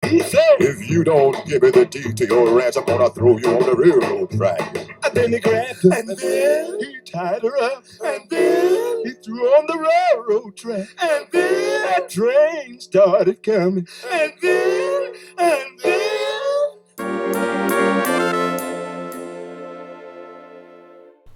He said, if you don't give me the deed to your ranch, I'm gonna throw you on the railroad track. And then he grabbed her, and then he tied her up, and then he threw her on the railroad track, and then that train started coming, and then.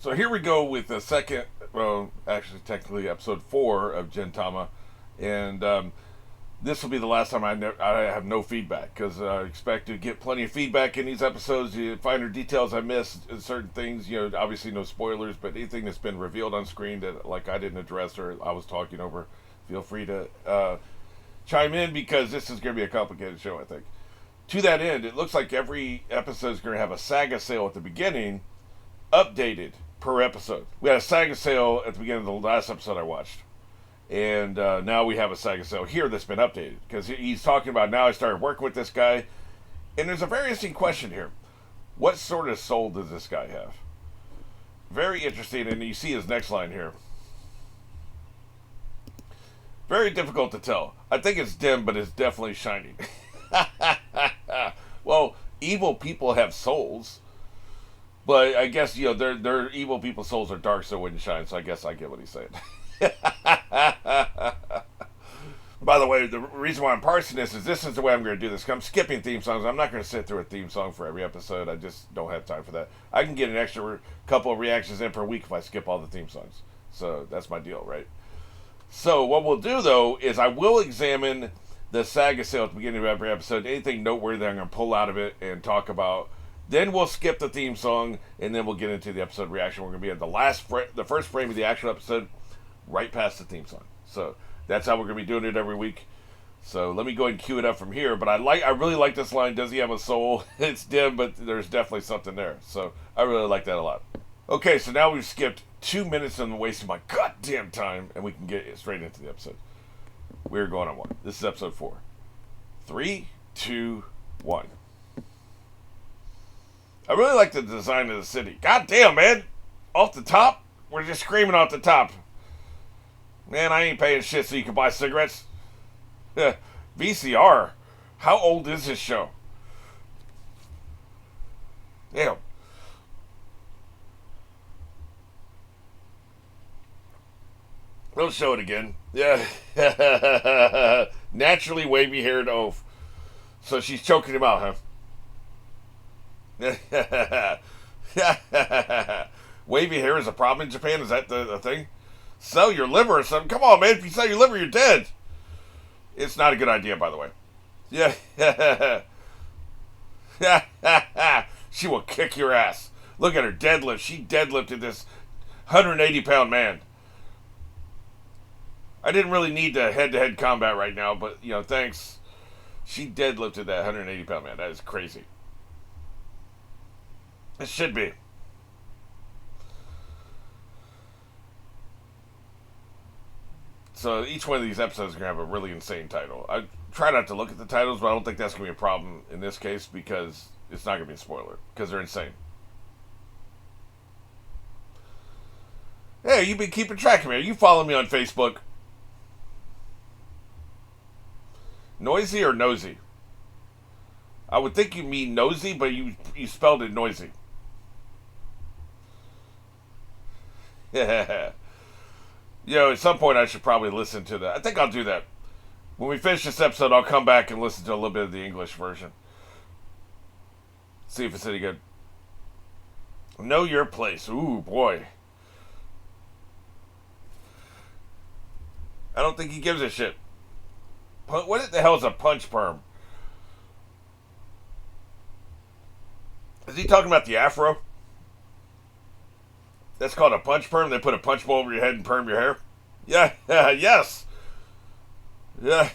So here we go with the second, well, actually technically episode 4 of Gintama, and this will be the last time I have no feedback, because I expect to get plenty of feedback in these episodes. Finer details I missed, certain things, obviously no spoilers, but anything that's been revealed on screen that like I didn't address or I was talking over, feel free to chime in, because this is going to be a complicated show, I think. To that end, it looks like every episode is going to have a Saga sale at the beginning, updated per episode. We had a Saga sale at the beginning of the last episode I watched. And now we have a Saga sale here that's been updated. Because he's talking about, now I started working with this guy. And there's a very interesting question here. What sort of soul does this guy have? Very interesting. And you see his next line here. Very difficult to tell. I think it's dim, but it's definitely shining. Well, evil people have souls. But I guess, their evil people's souls are dark, so it wouldn't shine. So I guess I get what he's saying. By the way, the reason why I'm parsing this is the way I'm going to do this. I'm skipping theme songs. I'm not going to sit through a theme song for every episode. I just don't have time for that. I can get an extra couple of reactions in per week if I skip all the theme songs. So that's my deal, right? So what we'll do, though, is I will examine the Saga sale at the beginning of every episode. Anything noteworthy that I'm going to pull out of it and talk about. Then we'll skip the theme song, and then we'll get into the episode reaction. We're going to be at the first frame of the actual episode, right past the theme song. So that's how we're going to be doing it every week. So let me go ahead and cue it up from here. But I really like this line, does he have a soul? It's dim, but there's definitely something there. So I really like that a lot. Okay, so now we've skipped 2 minutes and wasting my goddamn time, and we can get straight into the episode. We're going on one. This is episode 4. 3, 2, 1. I really like the design of the city. God damn, man. Off the top? We're just screaming off the top. Man, I ain't paying shit so you can buy cigarettes. VCR. How old is this show? Damn. Don't show it again. Yeah. Naturally wavy-haired oaf. So she's choking him out, huh? Wavy hair is a problem in Japan? Is that the thing? Sell your liver or something? Come on, man. If you sell your liver, you're dead. It's not a good idea, by the way. Yeah. She will kick your ass. Look at her deadlift. She deadlifted this 180-pound man. I didn't really need the head-to-head combat right now, but, thanks. She deadlifted that 180-pound man. That is crazy. It should be. So each one of these episodes is going to have a really insane title. I try not to look at the titles, but I don't think that's going to be a problem in this case, because it's not going to be a spoiler, because they're insane. Hey, you've been keeping track of me. You follow me on Facebook. Noisy or nosy? I would think you mean nosy, but you spelled it noisy. Yeah. At some point I should probably listen to that. I think I'll do that. When we finish this episode, I'll come back and listen to a little bit of the English version. See if it's any good. Know your place. Ooh, boy. I don't think he gives a shit. What the hell is a punch perm? Is he talking about the afro? That's called a punch perm? They put a punch bowl over your head and perm your hair? Yeah, yes. Yeah.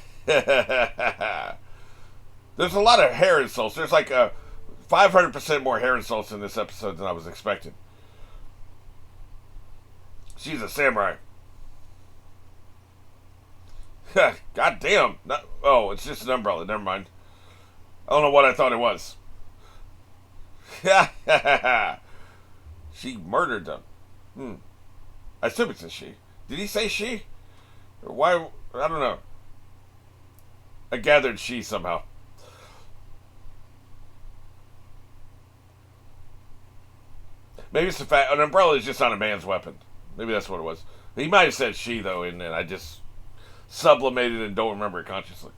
There's a lot of hair insults. There's like 500% more hair insults in this episode than I was expecting. She's a samurai. God damn. It's just an umbrella. Never mind. I don't know what I thought it was. She murdered them. I assume it's a she. Did he say she? Or why? I don't know. I gathered she somehow. Maybe it's the fact an umbrella is just not a man's weapon. Maybe that's what it was. He might have said she though, and then I just sublimated and don't remember it consciously.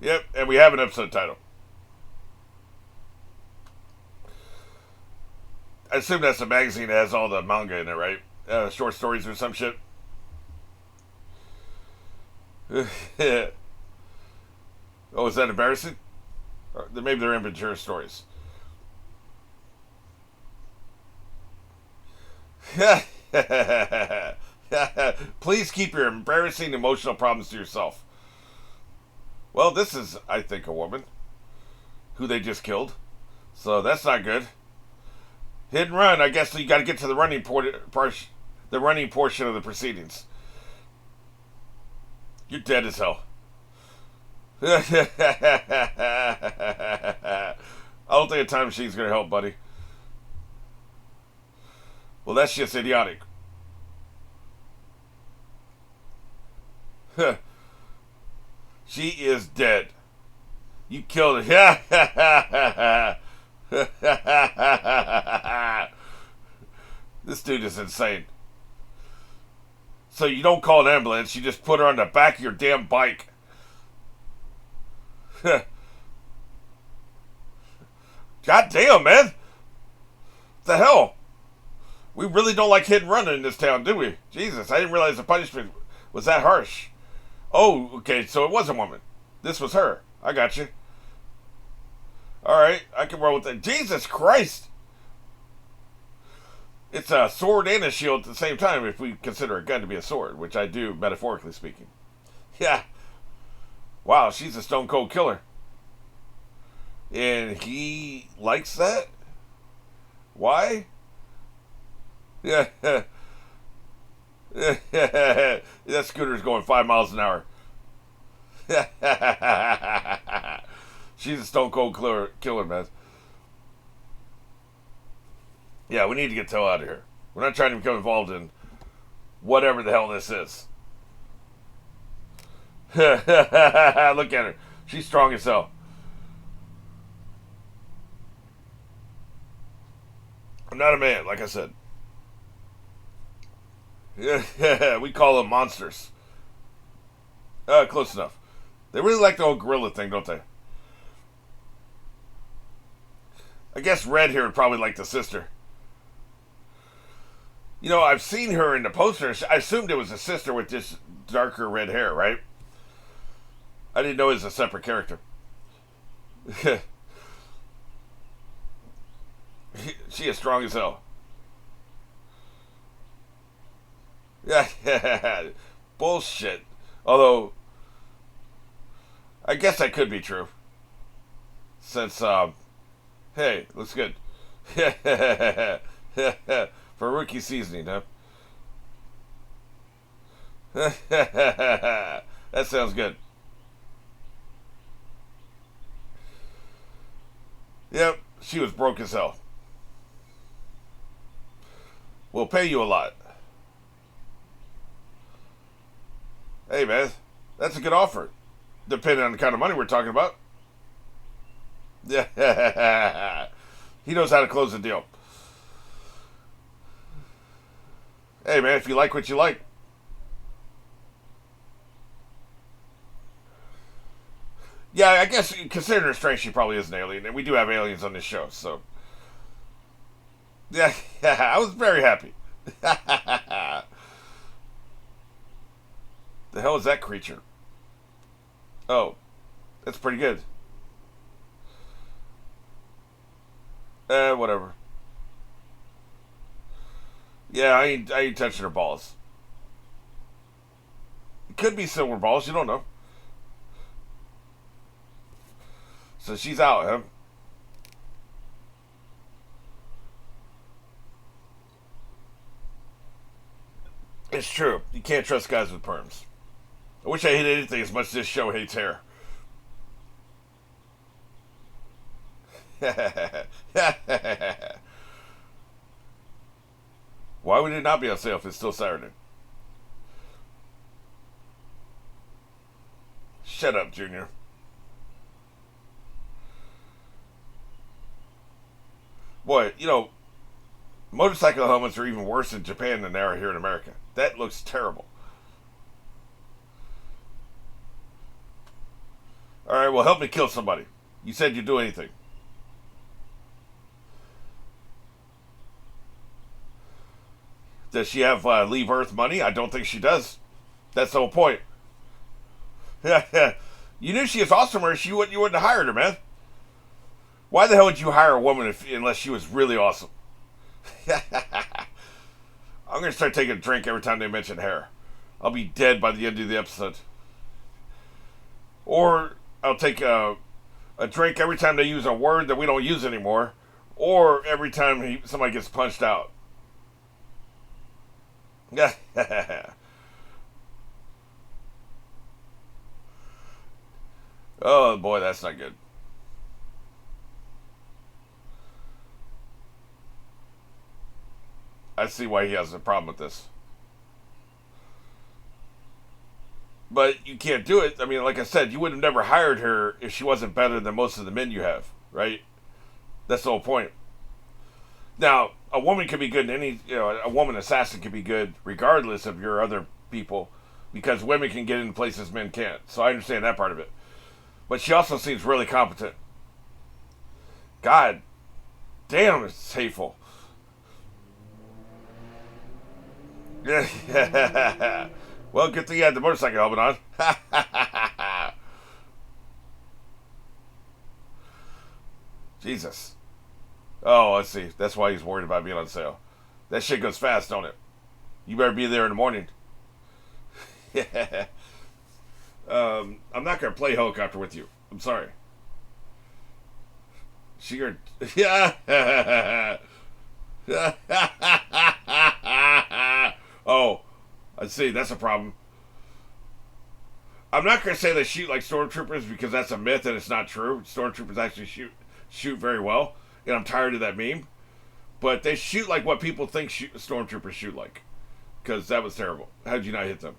Yep, and we have an episode title. I assume that's the magazine that has all the manga in it, right? Short stories or some shit. Oh, is that embarrassing? Or maybe they're immature stories. Please keep your embarrassing emotional problems to yourself. Well, this is, I think, a woman who they just killed. So that's not good. Hit and run. I guess you got to get to the running the running portion of the proceedings. You're dead as hell. I don't think a time machine's gonna help, buddy. Well, that's just idiotic. She is dead. You killed her. This dude is insane. So you don't call an ambulance, you just put her on the back of your damn bike. God damn, man. What the hell? We really don't like hit and run in this town, do we? Jesus, I didn't realize the punishment was that harsh. Oh, okay, so it was a woman. This was her. I got you. Alright, I can roll with that. Jesus Christ! It's a sword and a shield at the same time if we consider a gun to be a sword, which I do, metaphorically speaking. Yeah. Wow, she's a stone cold killer. And he likes that? Why? Yeah. That scooter's going 5 miles an hour. She's a stone cold killer, man. Yeah, we need to get the hell out of here. We're not trying to become involved in whatever the hell this is. Look at her. She's strong as hell. I'm not a man, like I said. Yeah, we call them monsters. Close enough. They really like the whole gorilla thing, don't they? I guess Red here would probably like the sister. You know, I've seen her in the posters. I assumed it was a sister with just darker red hair, right? I didn't know it was a separate character. She is strong as hell. Yeah, bullshit. Although, I guess that could be true. Since, hey, looks good. For rookie seasoning, huh? That sounds good. Yep, she was broke as hell. We'll pay you a lot. Hey, man, that's a good offer. Depending on the kind of money we're talking about. Yeah, he knows how to close the deal. Hey, man, if you like what you like. Yeah, I guess considering her strength, she probably is an alien, and we do have aliens on this show, so. Yeah, I was very happy. The hell is that creature? Oh, that's pretty good. Whatever. Yeah, I ain't touching her balls. It could be silver balls, you don't know. So she's out, huh? It's true. You can't trust guys with perms. I wish I hated anything as much as this show hates hair. Why would it not be on sale if it's still Saturday? Shut up, Junior. Boy, motorcycle helmets are even worse in Japan than they are here in America. That looks terrible. Alright, well, help me kill somebody. You said you'd do anything. Does she have Leave Earth money? I don't think she does. That's the whole point. You knew she was awesome, or you wouldn't have hired her, man. Why the hell would you hire a woman unless she was really awesome? I'm going to start taking a drink every time they mention hair. I'll be dead by the end of the episode. Or I'll take a drink every time they use a word that we don't use anymore. Or every time somebody gets punched out. Oh boy, that's not good. I see why he has a problem with this. But you can't do it. I mean, like I said, you would have never hired her if she wasn't better than most of the men you have, right? That's the whole point. Now, a woman could be good in a woman assassin could be good regardless of your other people, because women can get into places men can't. So I understand that part of it. But she also seems really competent. God damn, it's hateful. Yeah. Well, good thing you had the motorcycle helmet on. Jesus. Oh, let's see. That's why he's worried about being on sale. That shit goes fast, don't it? You better be there in the morning. Yeah. I'm not going to play helicopter with you. I'm sorry. Yeah. Oh, I see. That's a problem. I'm not going to say they shoot like stormtroopers because that's a myth and it's not true. Stormtroopers actually shoot very well, and I'm tired of that meme. But they shoot like what people think stormtroopers shoot like, because that was terrible. How'd you not hit them?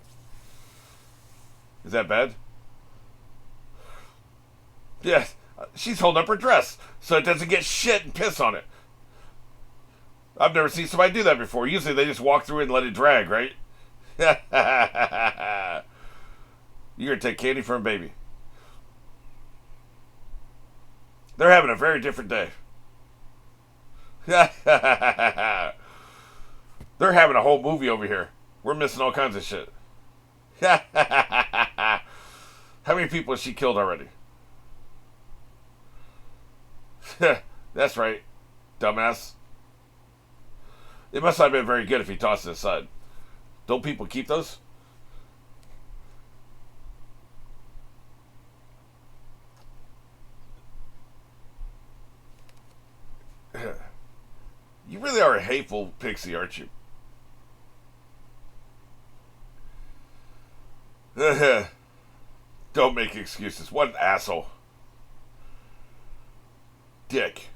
Is that bad? Yeah, she's holding up her dress so it doesn't get shit and piss on it. I've never seen somebody do that before. Usually they just walk through it and let it drag, right? You're going to take candy from a baby. They're having a very different day. They're having a whole movie over here. We're missing all kinds of shit. How many people has she killed already? That's right, dumbass. It must not have been very good if he tossed it aside. Don't people keep those? You really are a hateful pixie, aren't you? Don't make excuses. What an asshole. Dick.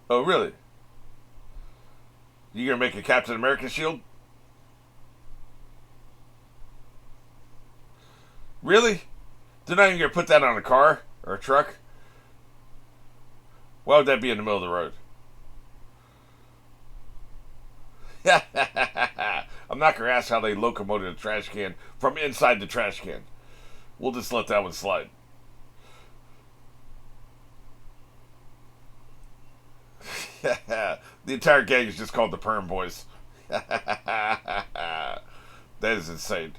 Oh, really? You gonna make a Captain America shield? Really? They're not even gonna put that on a car or a truck? Why would that be in the middle of the road? I'm not gonna ask how they locomoted a trash can from inside the trash can. We'll just let that one slide. The entire gang is just called the Perm Boys. That is insane.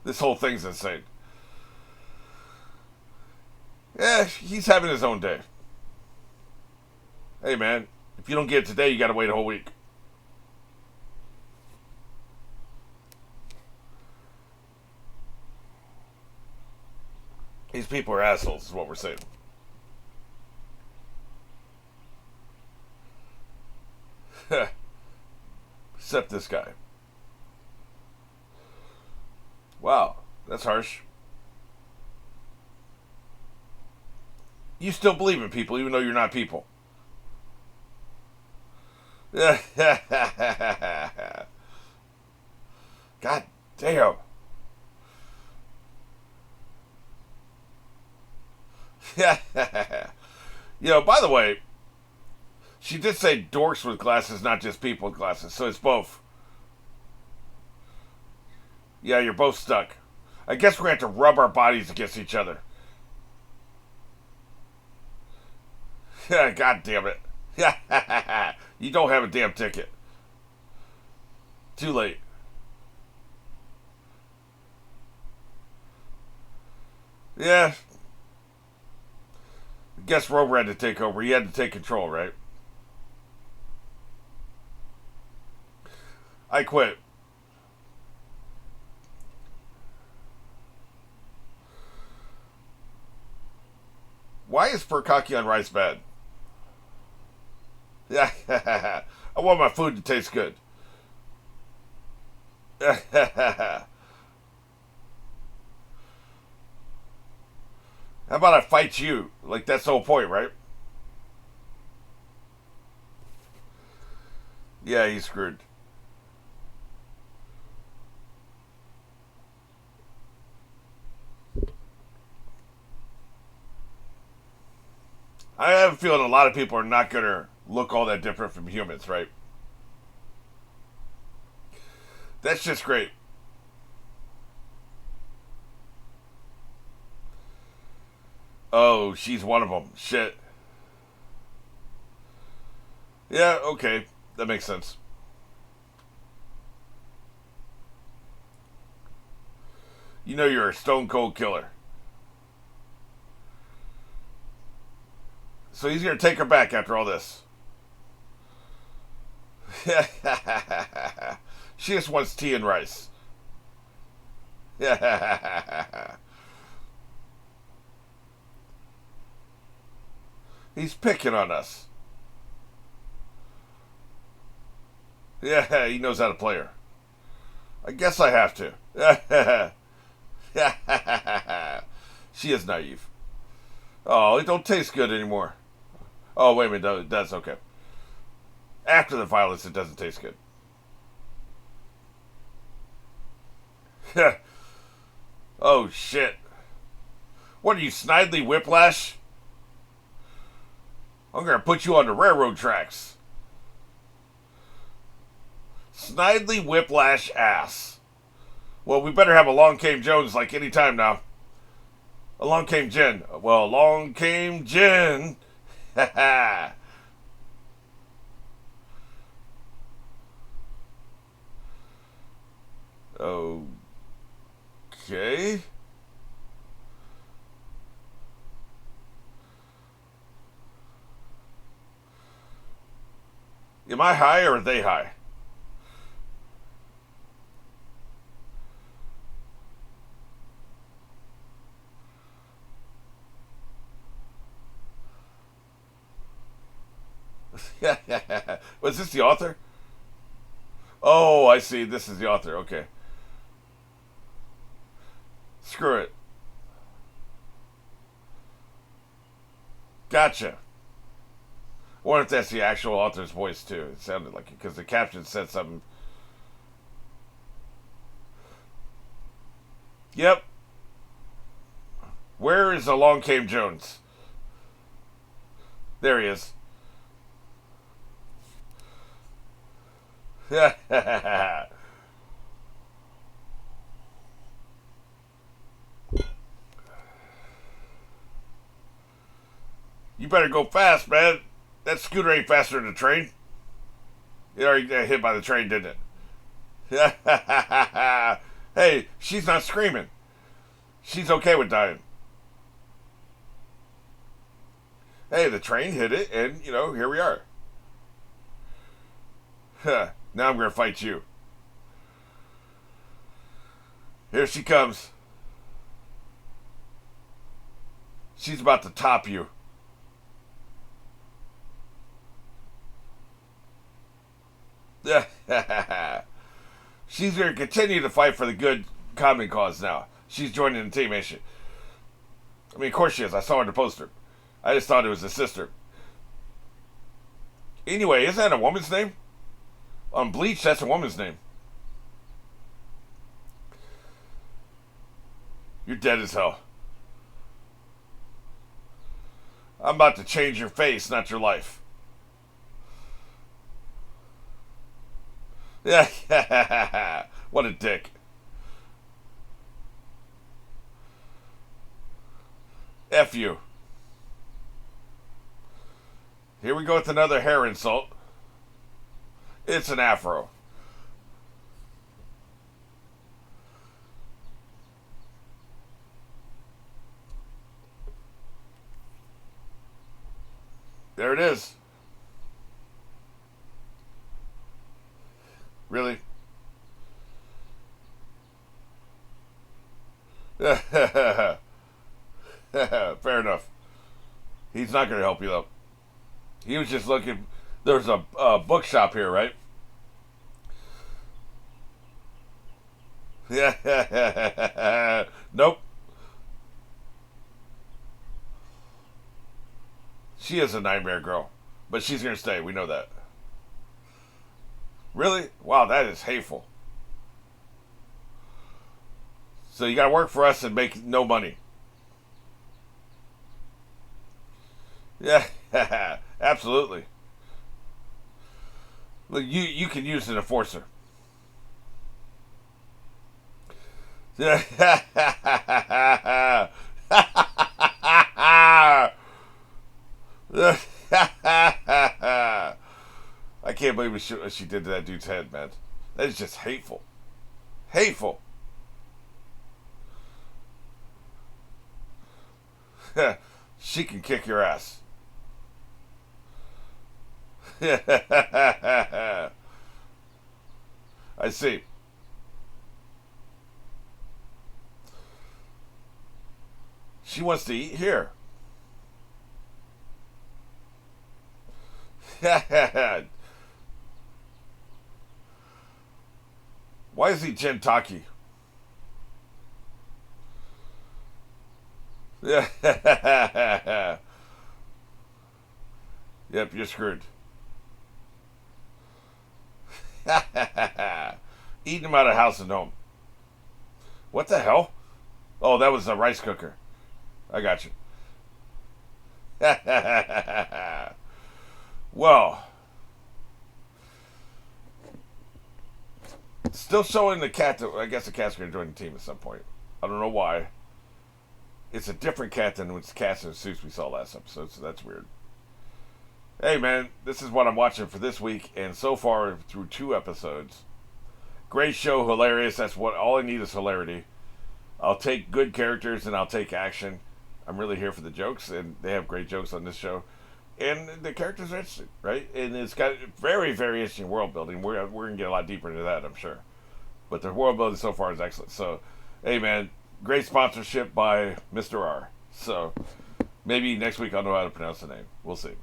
This whole thing's insane. Yeah, he's having his own day. Hey, man, if you don't get it today, you gotta wait a whole week. These people are assholes, is what we're saying. Except this guy. Wow, that's harsh. You still believe in people, even though you're not people. God damn. Yeah. By the way, she did say dorks with glasses, not just people with glasses, so it's both. Yeah, you're both stuck. I guess we're going to have to rub our bodies against each other. Yeah, God damn it. Yeah, you don't have a damn ticket. Too late. Yeah. I guess Rover had to take over. He had to take control, right? I quit. Why is Furkaki on rice bad? Yeah, I want my food to taste good. How about I fight you? Like, that's the whole point, right? Yeah, he's screwed. I have a feeling a lot of people are not going to look all that different from humans, right? That's just great. Oh, she's one of them. Shit. Yeah, okay. That makes sense. You know you're a stone cold killer. So he's going to take her back after all this. She just wants tea and rice. He's picking on us. Yeah, he knows how to play her. I guess I have to. She is naive. Oh, it don't taste good anymore. Oh, wait a minute. That's okay. After the violence, it doesn't taste good. Oh, shit. What are you, Snidely Whiplash? I'm going to put you on the railroad tracks. Snidely Whiplash ass. Well, we better have Along Came Jones like any time now. Along came Jen. Well, along came Jen. Ha ha. Okay. Am I high or are they high? Was this the author? Oh, I see. This is the author. Okay. Screw it. Gotcha. I wonder if that's the actual author's voice, too. It sounded like it, because the caption said something. Yep. Where is Along Came Jones? There he is. You better go fast, man. That scooter ain't faster than a train. It already got hit by the train, didn't it? Hey, she's not screaming. She's okay with dying. Hey, the train hit it, and, here we are. Now I'm going to fight you. Here she comes. She's about to top you. She's going to continue to fight for the good common cause now. She's joining the team, ain't she? I mean, of course she is. I saw her in the poster. I just thought it was a sister. Anyway, isn't that a woman's name? On Bleach, that's a woman's name. You're dead as hell. I'm about to change your face, not your life. Yeah, what a dick. F you. Here we go with another hair insult. It's an afro. There it is. Really? Fair enough. He's not going to help you, though. He was just looking. There's a bookshop here, right? Yeah. Nope. She is a nightmare girl. But she's going to stay. We know that. Really? Wow, that is hateful. So you got to work for us and make no money. Yeah, absolutely. Look, you can use an enforcer. Yeah. I can't believe what she did to that dude's head, man. That is just hateful. Hateful. She can kick your ass. I see. She wants to eat here. Why is he Gentaki? Yep, you're screwed. Eating him out of house and home. What the hell? Oh, that was a rice cooker. I got you. Well, still showing the cat. I guess the cat's going to join the team at some point. I don't know why. It's a different cat than the cats in the suits we saw last episode, so that's weird. Hey, man, this is what I'm watching for this week, and so far through 2 episodes. Great show, hilarious. That's what all I need is hilarity. I'll take good characters and I'll take action. I'm really here for the jokes, and they have great jokes on this show. And the characters are interesting, right? And it's got very, very interesting world building. We're going to get a lot deeper into that, I'm sure. But the world building so far is excellent. So, hey, man, great sponsorship by Mr. R. So, maybe next week I'll know how to pronounce the name. We'll see.